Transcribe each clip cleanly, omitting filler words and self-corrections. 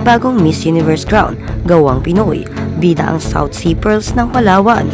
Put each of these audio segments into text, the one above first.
Bagong Miss Universe crown, gawang Pinoy, bida ang South Sea Pearls ng Palawan.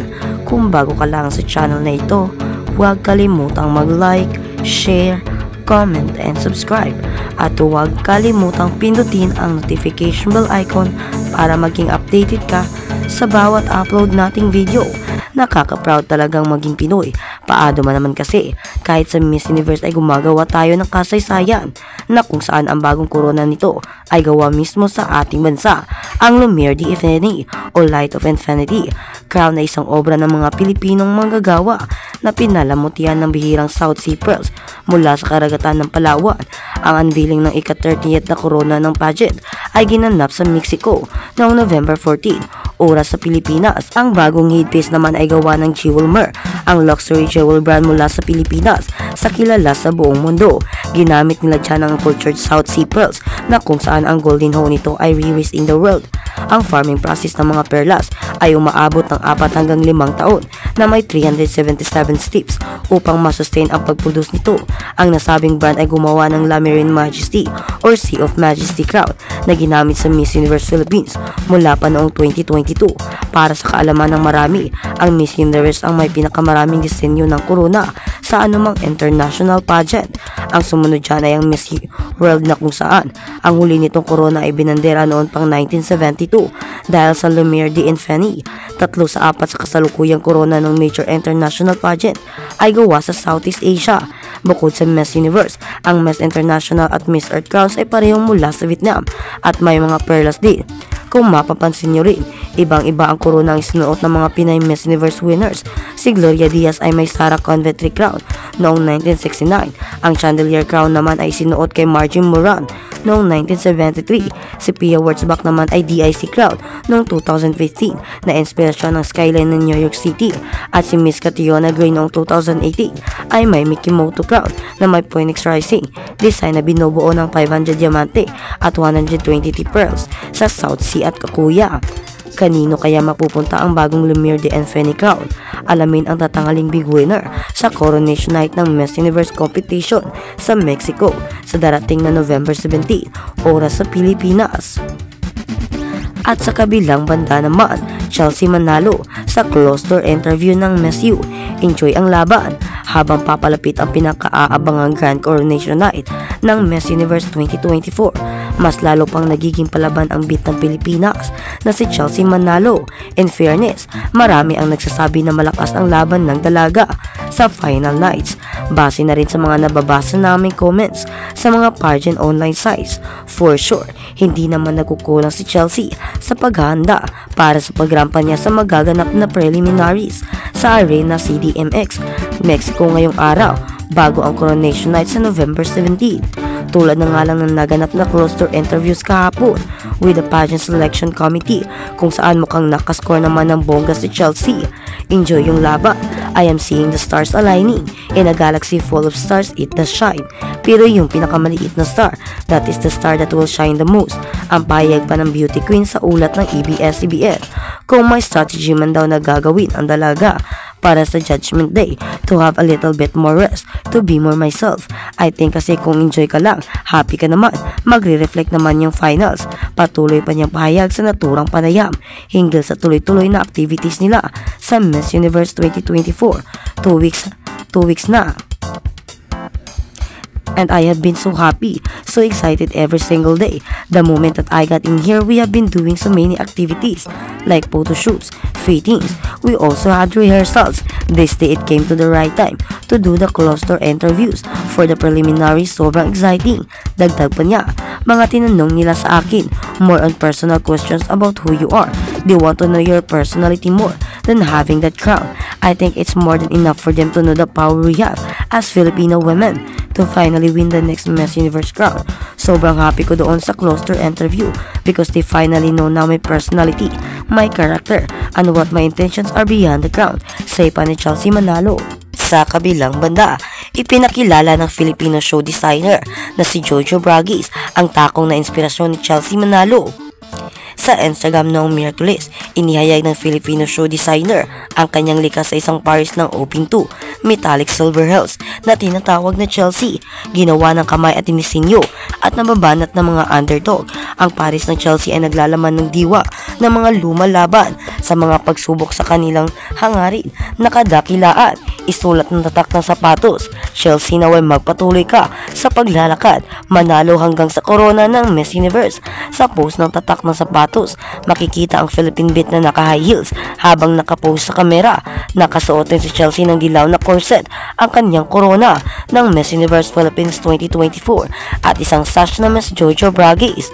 Kung bago ka lang sa channel na ito, huwag kalimutang mag-like, share, comment, and subscribe. At huwag kalimutang pindutin ang notification bell icon para maging updated ka sa bawat upload nating video. Nakaka-proud talagang maging Pinoy. Paado man naman kasi, kahit sa Miss Universe ay gumagawa tayo ng kasaysayan na kung saan ang bagong corona nito ay gawa mismo sa ating bansa, ang Lumiere de Infinity o Light of Infinity. Crown na isang obra ng mga Pilipinong manggagawa na pinalamutian ng bihirang South Sea Pearls mula sa karagatan ng Palawan. Ang unveiling ng ika-30th na corona ng pageant ay ginanap sa Mexico noong November 14, oras sa Pilipinas. Ang bagong headpiece naman ay gawa ng Jewel Mer, ang luxury jewel brand mula sa Pilipinas sa kilala sa buong mundo. Ginamit nila dyan ang cultured South Sea Pearls na kung saan ang golden hoe nito ay rarest in the world. Ang farming process ng mga perlas ay umaabot ng 4 hanggang 5 taon na may 377 steps upang masustain ang pagproduce nito. Ang nasabing brand ay gumawa ng La Marine Majesty or Sea of Majesty crown na ginamit sa Miss Universe Philippines mula pa noong 2022. Para sa kaalaman ng marami, ang Miss Universe ang may pinakamaraming disenyo ng corona sa anumang international pageant. Ang sumunod dyan ay ang Miss World na kung saan ang huli nitong corona ay binandera noon pang 1972 dahil sa Lumiere de Infinity. 3 sa 4 sa kasalukuyang corona ng major international pageant ay gawa sa Southeast Asia. Bukod sa Miss Universe, ang Miss International at Miss Earth crowns ay parehong mula sa Vietnam at may mga perlas din. Kung mapapansin nyo rin, ibang-iba ang corona ang sinuot ng mga Pinay Miss Universe winners. Si Gloria Diaz ay may Sarah Coventry crown noong 1969. Ang Chandelier crown naman ay sinuot kay Margie Moran noong 1973. Si Pia Wurtzbach naman ay DIC crown noong 2015 na inspirasyon ng skyline ng New York City. At si Miss Catriona Gray noong 2018 ay may Mikimoto crown na may Phoenix Rising design na binubuo ng 500 diamante at 120 pearls sa South Sea at Kakuya. Kanino kaya mapupunta ang bagong Lumiere de Infinity crown? Alamin ang tatangaling big winner sa Coronation Night ng Miss Universe competition sa Mexico sa darating na November 17, oras sa Pilipinas. At sa kabilang banda naman, Chelsea manalo sa closed door interview ng Miss U. Enjoy ang laban habang papalapit ang pinakaabangang Grand Coronation Night ng Miss Universe 2024. Mas lalo pang nagiging palaban ang beat ng Pilipinas na si Chelsea Manalo. In fairness, marami ang nagsasabi na malakas ang laban ng dalaga sa final nights. Base na rin sa mga nababasa naming comments sa mga pageant online sites. For sure, hindi naman nagkukulang si Chelsea sa paghahanda para sa pagrampa niya sa magaganap na preliminaries sa Arena CDMX, Mexico ngayong araw bago ang Coronation Night sa November 17. Tulad na nga lang ng naganap na closed-door interviews kahapon with the pageant selection committee kung saan mukhang nakascore naman ng bongga si Chelsea. Enjoy yung laban. I am seeing the stars aligning. In a galaxy full of stars, it does shine. Pero yung pinakamaliit na star, that is the star that will shine the most. Ang pahayag pa ng beauty queen sa ulat ng ABS-CBN. Kung may strategy man daw na gagawin ang dalaga para sa Judgment Day, to have a little bit more rest, to be more myself. I think kasi kung enjoy ka lang, happy ka naman, magre-reflect naman yung finals. Patuloy pa niyang pahayag sa naturang panayam hinggil sa tuloy-tuloy na activities nila sa Miss Universe 2024. 2 weeks na. And I have been so happy, so excited every single day. The moment that I got in here, we have been doing so many activities like photo shoots, fittings. We also had rehearsals. This day it came to the right time to do the closed door interviews. For the preliminaries, sobrang exciting. Dagdag pa niya, mga tinanong nila sa akin, more on personal questions about who you are. They want to know your personality more than having that crown. I think it's more than enough for them to know the power we have as Filipino women to finally win the next Miss Universe crown. Sobrang happy ko doon sa closed door interview because they finally know now my personality, my character, and what my intentions are beyond the crown, say pa ni Chelsea Manalo. Sa kabilang banda, ipinakilala ng Filipino show designer na si Jojo Bragis ang takong na inspirasyon ni Chelsea Manalo. Sa Instagram noong Miyerkules, inihayag ng Filipino show designer ang kanyang likas sa isang Paris ng Oping 2 metallic silver hells na tinatawag na Chelsea. Ginawa ng kamay at dinisenyo at nababanat ng mga underdog. Ang pares ng Chelsea ay naglalaman ng diwa ng mga lumalaban sa mga pagsubok sa kanilang hangarin na kadakilaan. Isulat ng tatak ng sapatos, Chelsea naway magpatuloy ka sa paglalakad, manalo hanggang sa korona ng Miss Universe. Sa post ng tatak ng sapatos, makikita ang Philippine beat na naka-high heels habang nakapost sa kamera. Nakasuot din si Chelsea ng dilaw na corset, ang kanyang korona ng Miss Universe Philippines 2024 at isang sash na Miss Jojo Bragues.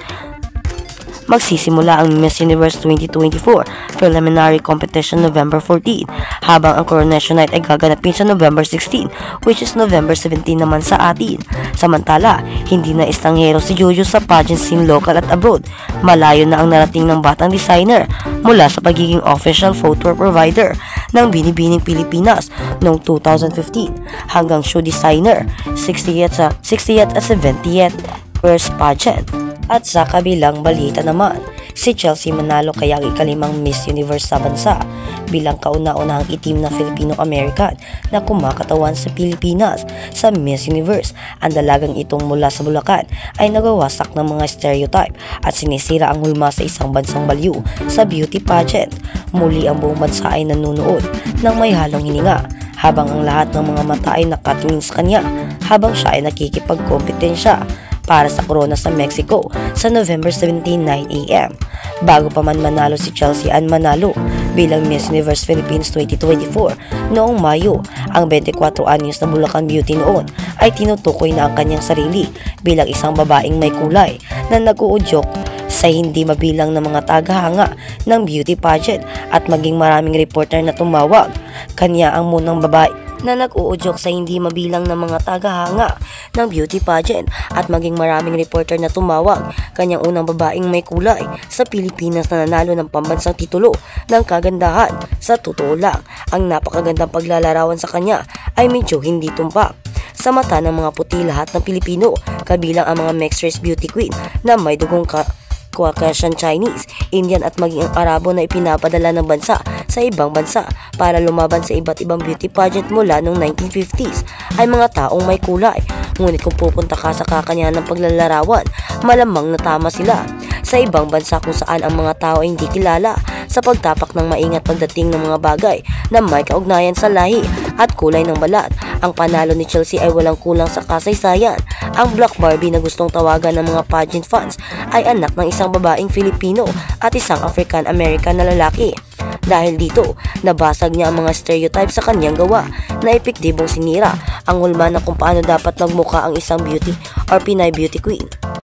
Magsisimula ang Miss Universe 2024 preliminary competition November 14, habang ang coronation night ay gaganapin sa November 16, which is November 17 naman sa atin. Samantala, hindi na estanghero si Jojo sa pageant scene local at abroad. Malayo na ang narating ng batang designer mula sa pagiging official footwear provider ng Binibining Pilipinas noong 2015 hanggang shoe designer 60th at 70th first pageant. At sa kabilang balita naman, si Chelsea manalo kaya ang ikalimang Miss Universe sa bansa bilang kauna-unahang itim na Filipino-American na kumakatawan sa Pilipinas sa Miss Universe. Ang dalagang itong mula sa Bulacan ay nagawasak ng mga stereotype at sinisira ang hulma sa isang bansang balyo sa beauty pageant. Muli ang buong bansa ay nanunood ng may halong hininga habang ang lahat ng mga mata ay nakatingin sa kanya habang siya ay nakikipagkompetensya para sa corona sa Mexico sa November 17, 9 AM. Bago pa man manalo si Chelsea Ann Manalo bilang Miss Universe Philippines 2024 noong Mayo, ang 24 anyos na Bulacan Beauty noon ay tinutukoy na ang kanyang sarili bilang isang babaeng may kulay na nag-uudyok sa hindi mabilang ng mga tagahanga ng beauty pageant at maging maraming reporter na tumawag kanya ang munang babae na nag-uudyok sa hindi mabilang ng mga tagahanga ng beauty pageant at maging maraming reporter na tumawag kanyang unang babaeng may kulay sa Pilipinas na nanalo ng pambansang titulo ng kagandahan. Sa totoo lang, ang napakagandang paglalarawan sa kanya ay medyo hindi tumpak sa mata ng mga puti lahat ng Pilipino, kabilang ang mga mixed race beauty queen na may dugong Caucasian, Chinese, Indian at maging ang Arabo na ipinapadala ng bansa sa ibang bansa para lumaban sa iba't ibang beauty pageant mula noong 1950s ay mga taong may kulay. Ngunit kung pupunta ka sa kakanyahan ng paglalarawan, malamang natama sila sa ibang bansa kung saan ang mga tao ay hindi kilala sa pagtapak ng maingat pagdating ng mga bagay na may kaugnayan sa lahi at kulay ng balat. Ang panalo ni Chelsea ay walang kulang sa kasaysayan. Ang Black Barbie na gustong tawagan ng mga pageant fans ay anak ng isang babaeng Filipino at isang African-American na lalaki. Dahil dito, nabasag niya ang mga stereotype sa kanyang gawa na epektibong sinira ang hulma na kung paano dapat magmukha ang isang beauty or Pinay beauty queen.